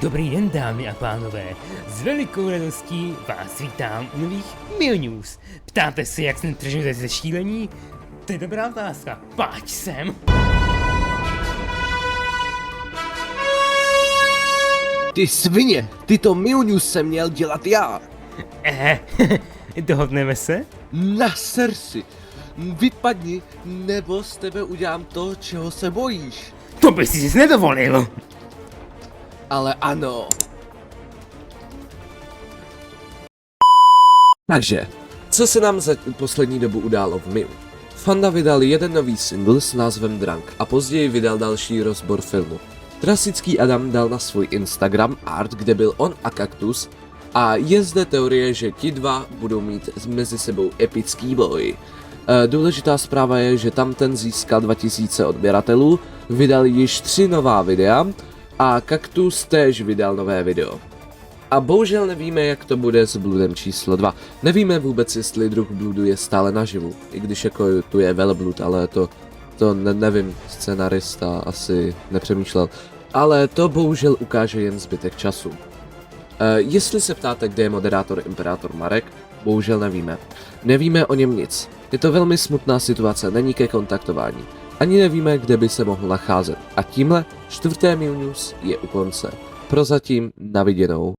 Dobrý den, dámy a pánové. S velikou radostí vás vítám u nových Mio News. Ptáte se, jak jsem tržil ze šílení? To je dobrá otázka. Pojď sem. Ty svině, tyto Mio News jsem měl dělat já. Dohodneme se? Naser si. Vypadni, nebo z tebe udělám to, čeho se bojíš. To bys si nedovolil. Ale ano. Takže, co se nám za poslední dobu událo v Miu? Fanda vydal jeden nový single s názvem Drunk a později vydal další rozbor filmu. Trasický Adam dal na svůj Instagram art, kde byl on a Kaktus, a je zde teorie, že ti dva budou mít mezi sebou epický boj. Důležitá zpráva je, že tamten získal 2000 odběratelů, vydal již 3 nová videa a Kaktus též vydal nové video. A bohužel nevíme, jak to bude s Bloodem číslo 2. Nevíme vůbec, jestli druh Bloodu je stále naživu, i když jako tu je velblood, ale to nevím, scenarista asi nepřemýšlel. Ale to bohužel ukáže jen zbytek času. Jestli se ptáte, kde je moderátor Imperátor Marek, bohužel nevíme. Nevíme o něm nic. Je to velmi smutná situace, není ke kontaktování. Ani nevíme, kde by se mohl nacházet. A tímhle 4. Mio News je u konce. Prozatím na viděnou.